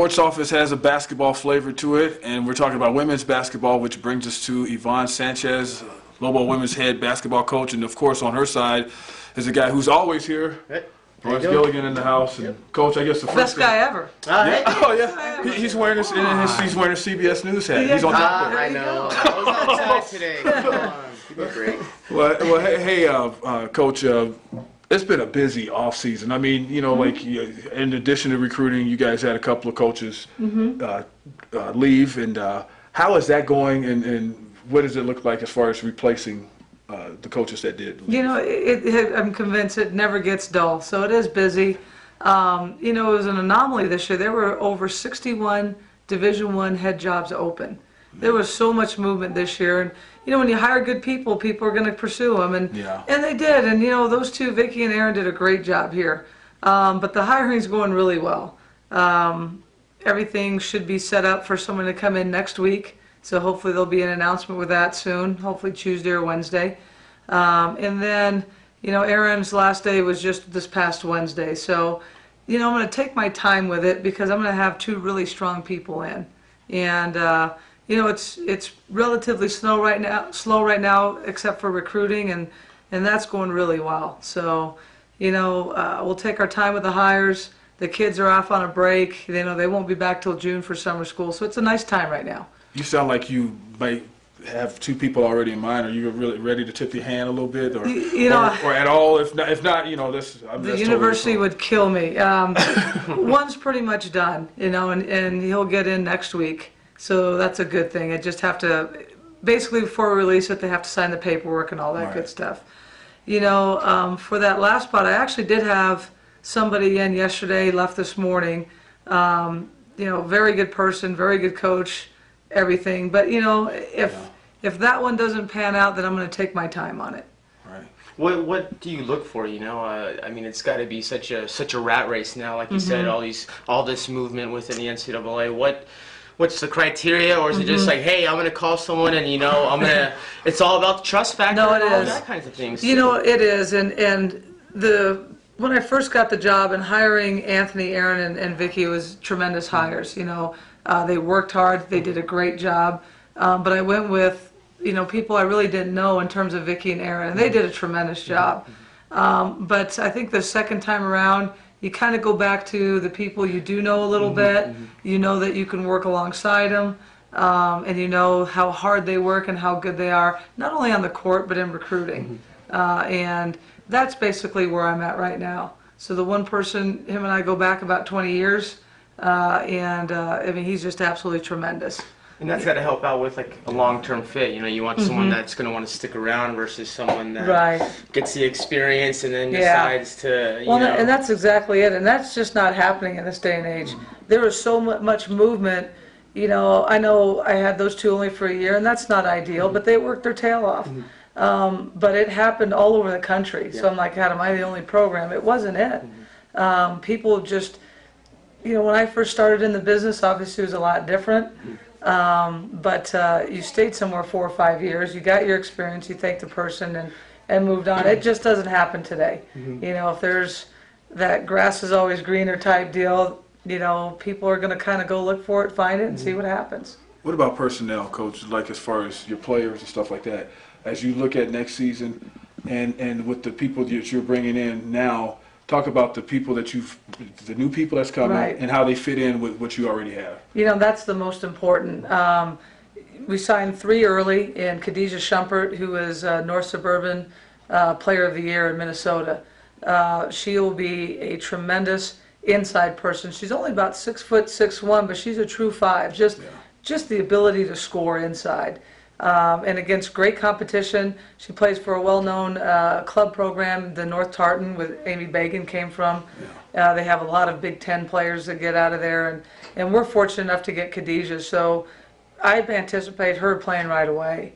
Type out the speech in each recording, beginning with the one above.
Sports Office has a basketball flavor to it, and we're talking about women's basketball, which brings us to Yvonne Sanchez, Lobo women's head basketball coach, and of course on her side is a guy who's always here. Hey. Torrance Gilligan in the house, and Coach, I guess the first best guy ever. Yeah. Oh yeah, he's wearing his CBS News hat. He's on top of it. I know. I was outside today. Come on, give me a break. Well, hey, Coach. It's been a busy off season. I mean, you know, like in addition to recruiting, you guys had a couple of coaches leave, and how is that going? And what does it look like as far as replacing the coaches that did leave? You know, I'm convinced it never gets dull, so it is busy. You know, it was an anomaly this year. There were over 61 Division I head jobs open. There was so much movement this year, and you know, when you hire good people, people are going to pursue them, and they did. And you know, those two, Vicki and Aaron, did a great job here. But the hiring's going really well. Everything should be set up for someone to come in next week. So hopefully there'll be an announcement with that soon, hopefully Tuesday or Wednesday. And then, you know, Aaron's last day was just this past Wednesday. So, you know, I'm going to take my time with it because I'm going to have two really strong people in. And, you know, it's relatively slow right now, except for recruiting, and that's going really well. So, you know, we'll take our time with the hires. The kids are off on a break. You know, they won't be back till June for summer school. So it's a nice time right now. You sound like you might have two people already in mind. Are you really ready to tip your hand a little bit, or you know, or at all? If not, you know, the university would kill me. One's pretty much done, you know, and he'll get in next week. So that's a good thing. I just have to, basically before we release it, they have to sign the paperwork and all that good stuff. You know, for that last spot, I actually did have somebody in yesterday, left this morning. You know, very good person, very good coach, everything. But you know, if that one doesn't pan out, then I'm going to take my time on it. Right. What do you look for? You know, I mean, it's got to be such a rat race now. Like you said, all this movement within the NCAA. What's the criteria, or is it just like, hey, I'm going to call someone and, you know, it's all about the trust factor and all that kinds of things? You know, it is. And when I first got the job and hiring Anthony, Aaron, and Vicki was tremendous hires. You know, they worked hard. They did a great job. But I went with, you know, people I really didn't know in terms of Vicki and Aaron, and they did a tremendous job. But I think the second time around, you kind of go back to the people you do know a little bit. You know that you can work alongside them, and you know how hard they work and how good they are, not only on the court but in recruiting. And that's basically where I'm at right now. So the one person, him and I go back about 20 years, and I mean, he's just absolutely tremendous. And that's got to help out with like a long-term fit. You know, you want someone that's going to want to stick around versus someone that gets the experience and then decides to, you know. And that's exactly it. And that's just not happening in this day and age. There is so much movement. You know I had those two only for a year, and that's not ideal, but they worked their tail off. But it happened all over the country. So I'm like, God, am I the only program? It wasn't it. People just, you know, when I first started in the business, obviously it was a lot different. But you stayed somewhere 4 or 5 years, you got your experience, you thanked the person and moved on. It just doesn't happen today. You know, if there's that grass is always greener type deal, you know, people are going to kind of go look for it, find it, and see what happens. What about personnel, Coach, like as far as your players and stuff like that? As you look at next season and with the people that you're bringing in now, talk about the people that the new people that's coming and how they fit in with what you already have. You know, that's the most important. We signed 3 early, and Khadijah Shumpert, who is North Suburban Player of the Year in Minnesota. She will be a tremendous inside person. She's only about 6'6", but she's a true 5. Just the ability to score inside. And against great competition. She plays for a well-known club program, the North Tartan, with Amy Bagan came from. They have a lot of Big Ten players that get out of there, and we're fortunate enough to get Khadijah. So I anticipate her playing right away.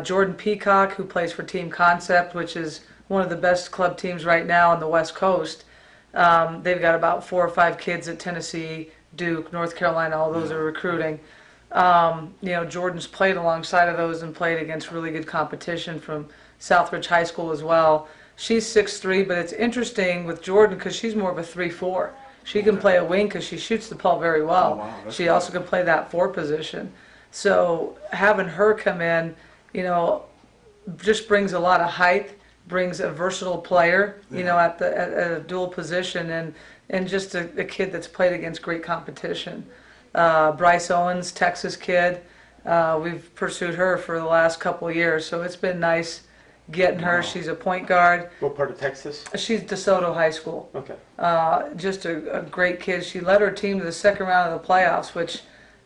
Jordan Peacock, who plays for Team Concept, which is one of the best club teams right now on the West Coast. They've got about 4 or 5 kids at Tennessee, Duke, North Carolina, all those are recruiting. You know, Jordan's played alongside of those and played against really good competition from Southridge High School as well. She's 6'3", but it's interesting with Jordan because she's more of a 3'4". She can play a wing because she shoots the ball very well. Oh, wow, that's She good. also can play that 4 position. So having her come in, you know, just brings a lot of height, brings a versatile player, you know, at a dual position, and just a kid that's played against great competition. Bryce Owens, Texas kid, we've pursued her for the last couple of years, so it's been nice getting her. She's a point guard. What part of Texas? She's DeSoto High School. Okay. Just a great kid. She led her team to the second round of the playoffs, which,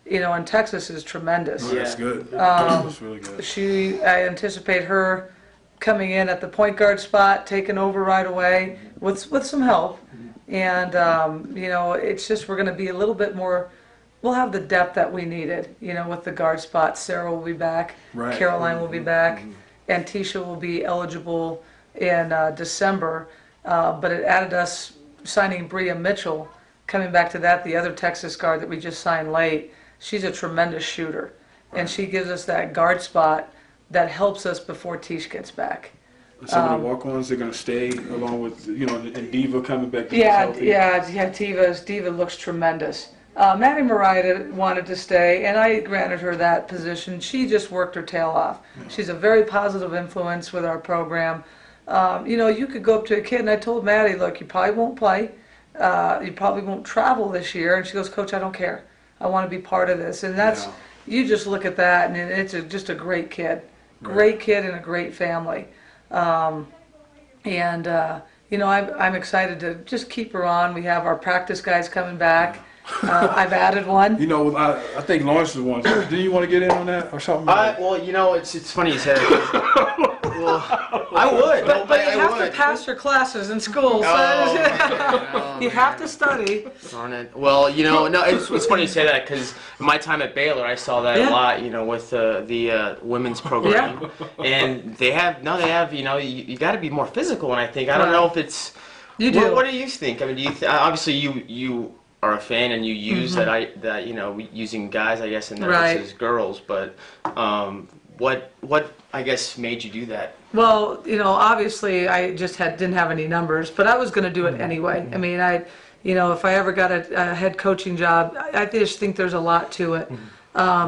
you know, in Texas is tremendous. Oh, that's good. That's really good. I anticipate her coming in at the point guard spot, taking over right away with some help. And, you know, it's just we're going to be a little bit more, we'll have the depth that we needed, you know, with the guard spot. Sarah will be back. Right. Caroline will be back. And Tisha will be eligible in December. But it added us signing Bria Mitchell, coming back to that, the other Texas guard that we just signed late. She's a tremendous shooter, and she gives us that guard spot that helps us before Tish gets back. Some of the walk-ons are going to stay along with, you know, and Diva coming back. Yeah, Diva looks tremendous. Maddie Mariah wanted to stay, and I granted her that position. She just worked her tail off. She's a very positive influence with our program. You know, you could go up to a kid, and I told Maddie, look, you probably won't play. You probably won't travel this year. And she goes, Coach, I don't care. I want to be part of this. And that's, you just look at that, and it's just a great kid. Great kid and a great family. You know, I'm excited to just keep her on. We have our practice guys coming back. I've added one. You know, I think Lawrence is one. Do you want to get in on that or something? Well, you know, it's funny you said it. Well, I would. But you have to pass your classes in school. So you have to study. Darn it. Well, you know, no, it's funny you say that because in my time at Baylor, I saw that a lot, you know, with the women's program. And they have, you know, you got to be more physical. And I think, I don't know if it's, you do. What do you think? I mean, do you obviously you are a fan and you use that you know, using guys, I guess, in there versus girls, but what I guess made you do that? Well, you know, obviously I just didn't have any numbers, but I was going to do it anyway. I mean, you know, if I ever got a head coaching job, I just think there's a lot to it.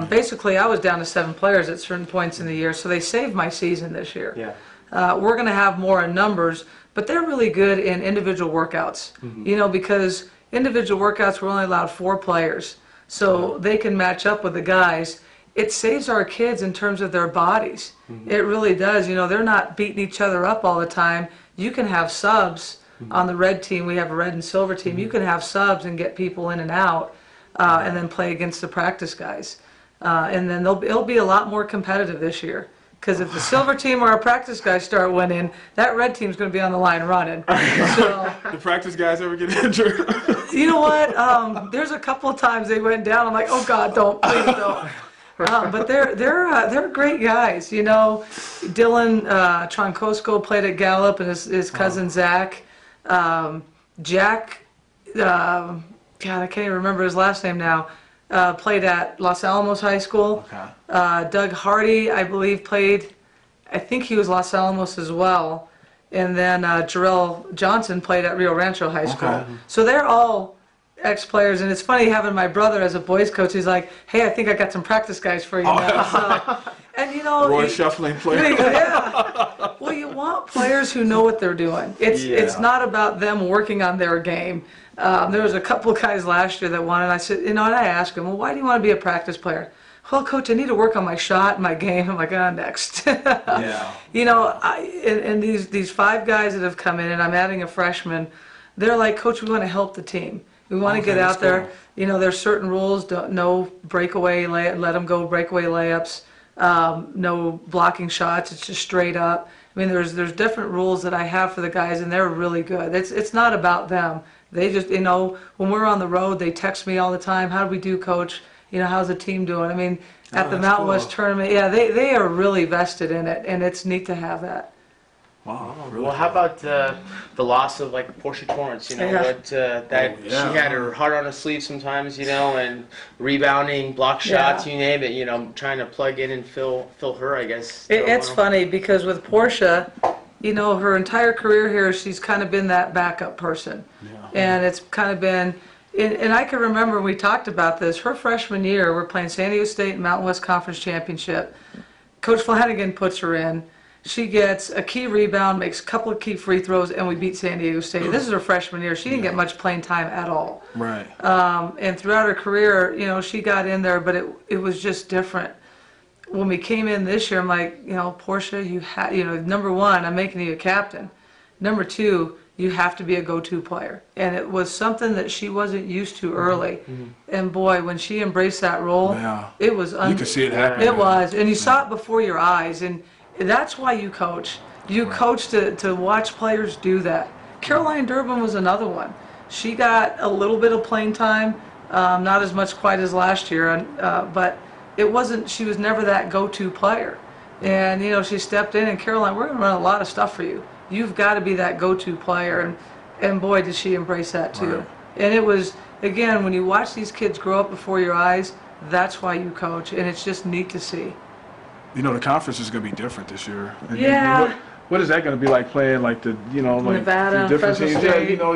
Basically, I was down to 7 players at certain points in the year, so they saved my season this year. We're going to have more in numbers, but they're really good in individual workouts, you know, because individual workouts, we're only allowed 4 players, so they can match up with the guys. It saves our kids in terms of their bodies. It really does. You know, they're not beating each other up all the time. You can have subs on the red team. We have a red and silver team. You can have subs and get people in and out, and then play against the practice guys. And then it'll be a lot more competitive this year. Because if the silver team or our practice guys start winning, that red team's going to be on the line running. So, the practice guys ever get injured? You know what? There's a couple of times they went down. I'm like, oh God, don't, please don't. But they're great guys. You know, Dylan Troncosko played at Gallup, and his cousin Zach, Jack. God, I can't even remember his last name now. Played at Los Alamos High School. Doug Hardy, I believe, played, I think he was Los Alamos as well. And then Jarrell Johnson played at Rio Rancho High School. So they're all ex-players, and it's funny having my brother as a boys coach. He's like, hey, I think I got some practice guys for you now. So, and you know, Roy shuffling players. Well, you want players who know what they're doing. It's not about them working on their game. There was a couple of guys last year that wanted, and I said, you know, and I asked them, well, why do you want to be a practice player? Well, coach, I need to work on my shot and my game. I'm like, next. You know, and these 5 guys that have come in, and I'm adding a freshman, they're like, coach, we want to help the team. We want to get out there. Cool. You know, there's certain rules. No breakaway, let them go breakaway layups. No blocking shots. It's just straight up. I mean, there's different rules that I have for the guys, and they're really good. It's not about them. They just, you know, when we're on the road, they text me all the time. How do we do, coach? You know, how's the team doing? I mean, at the Mountain West tournament, they are really vested in it, and it's neat to have that. Wow. Really well, how about the loss of like Porsche Torrance? You know, what she had her heart on her sleeve sometimes. You know, and rebounding, block shots, you name it. You know, trying to plug in and fill her. I guess It's funny because with Porsche, you know, her entire career here, she's kind of been that backup person. Yeah. And it's kind of been, and I can remember we talked about this, her freshman year, we're playing San Diego State Mountain West Conference Championship. Coach Flanagan puts her in. She gets a key rebound, makes a couple of key free throws, and we beat San Diego State. This is her freshman year. She didn't get much playing time at all. Right. And throughout her career, you know, she got in there, but it was just different. When we came in this year, I'm like, you know, Porsche, you know, number one, I'm making you a captain. Number two, you have to be a go-to player. And it was something that she wasn't used to early. And boy, when she embraced that role, it was you could see it happen. It was, and you saw it before your eyes, and that's why you coach. You coach to watch players do that. Caroline Durbin was another one. She got a little bit of playing time, not as much quite as last year, but it wasn't. She was never that go-to player. And you know, she stepped in, and Caroline, we're going to run a lot of stuff for you. You've got to be that go-to player, and boy, did she embrace that too. Right. And it was, again, when you watch these kids grow up before your eyes, that's why you coach, and it's just neat to see. You know, the conference is going to be different this year. And Yeah. What is that going to be like playing like the, you know, like Nevada, the different Fresno teams? Yeah, State. you know,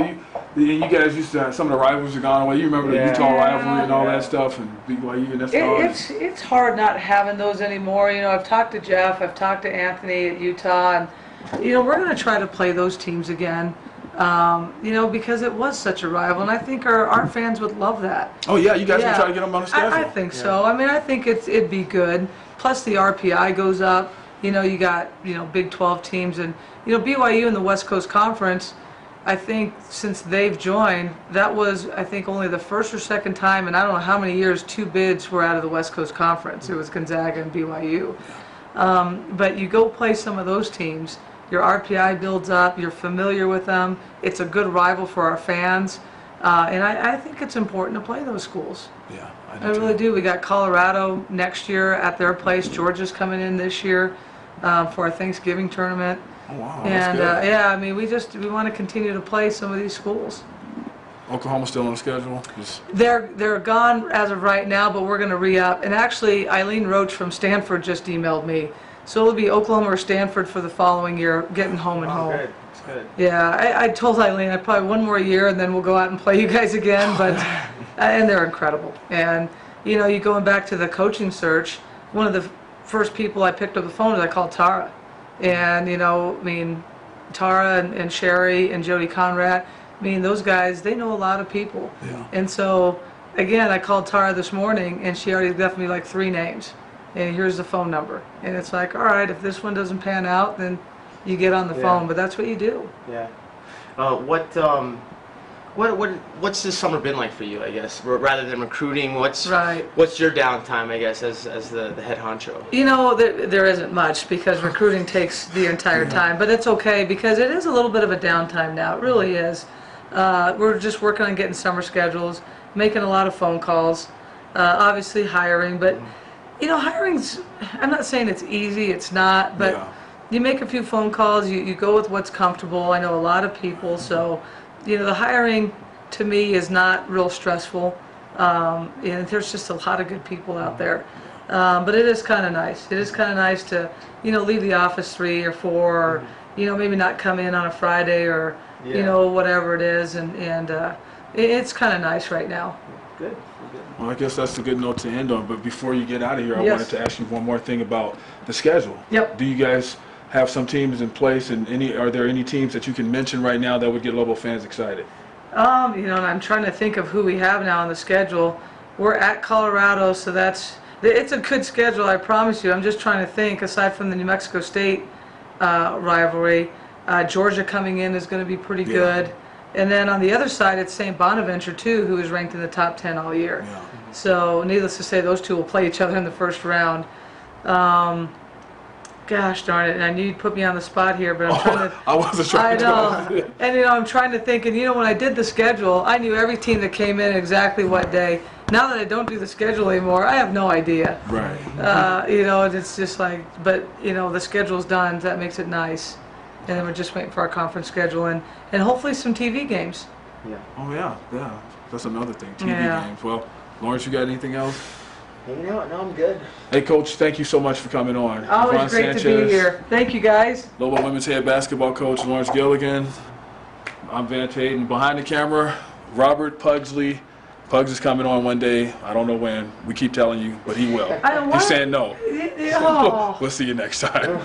you guys used to, some of the rivals are gone away. You remember the Utah rivalry and all that stuff, and BYU and that's all. It's hard not having those anymore. You know, I've talked to Jeff, I've talked to Anthony at Utah, and you know, we're going to try to play those teams again. You know, because it was such a rival, and I think our fans would love that. Oh yeah, you guys can try to get them on the schedule. I think so. I mean, I think it'd be good. Plus the RPI goes up. You know, you got, you know, Big 12 teams, and you know, BYU in the West Coast Conference, I think since they've joined, that was, I think, only the first or second time in I don't know how many years 2 bids were out of the West Coast Conference. It was Gonzaga and BYU. But you go play some of those teams, your RPI builds up, you're familiar with them, it's a good rival for our fans, and I think it's important to play those schools. Yeah, I really do. We got Colorado next year at their place. Georgia's coming in this year for our Thanksgiving tournament. Oh wow, And that's good. yeah, I mean, we want to continue to play some of these schools. Oklahoma's still on the schedule? They're gone as of right now, but we're going to re-up. And actually, Eileen Roach from Stanford just emailed me. So it'll be Oklahoma or Stanford for the following year, getting home and home. Good. That's good. Yeah, I told Eileen I probably one more year and then we'll go out and play you guys again. But and they're incredible. And you know, you going back to the coaching search, one of the first people I picked up the phone is I called Tara. And you know, I mean, Tara and Sherry and Jody Conrad, I mean, those guys, they know a lot of people. Yeah. And so, again, I called Tara this morning, and she already left me like 3 names. And here's the phone number. And it's like, all right, if this one doesn't pan out, then you get on the phone. But that's what you do. Yeah. What's this summer been like for you, I guess, rather than recruiting? What's your downtime, I guess, as the head honcho? You know, there isn't much because recruiting takes the entire time, but it's okay because it is a little bit of a downtime now. It really is. We're just working on getting summer schedules, making a lot of phone calls, obviously hiring, but you know, hiring's, I'm not saying it's easy, it's not, but you make a few phone calls, you go with what's comfortable. I know a lot of people, so you know, the hiring to me is not real stressful, and there's just a lot of good people out there. But it is kind of nice. It is kind of nice to, you know, leave the office 3 or 4, or, you know, maybe not come in on a Friday or, you know, whatever it is, and it's kind of nice right now. Good. Well, I guess that's a good note to end on. But before you get out of here, I wanted to ask you one more thing about the schedule. Yep. Do you guys have some teams in place, and are there any teams that you can mention right now that would get Lobo fans excited? You know, and I'm trying to think of who we have now on the schedule. We're at Colorado, so it's a good schedule, I promise you. I'm just trying to think, aside from the New Mexico State rivalry, Georgia coming in is going to be pretty good. And then on the other side, it's St. Bonaventure, too, who is ranked in the top 10 all year. Yeah. So needless to say, those two will play each other in the first round. Gosh darn it, and I knew you'd put me on the spot here, but I'm trying to... I wasn't trying to. I know. And, you know, I'm trying to think, and, you know, when I did the schedule, I knew every team that came in exactly what day. Now that I don't do the schedule anymore, I have no idea. Right. You know, it's just like, but, you know, the schedule's done, so that makes it nice. And then we're just waiting for our conference schedule and hopefully some TV games. Yeah. Oh, yeah. That's another thing, TV games. Well, Lawrence, you got anything else? No, I'm good. Hey, Coach, thank you so much for coming on. Always Yvonne great to Sanchez, be here. Thank you, guys. Lobo Women's Head Basketball Coach Lawrence Gilligan. I'm Van Tate, and behind the camera, Robert Pugsley. Pugs is coming on one day. I don't know when. We keep telling you, but he will. He's saying no. Oh. We'll see you next time.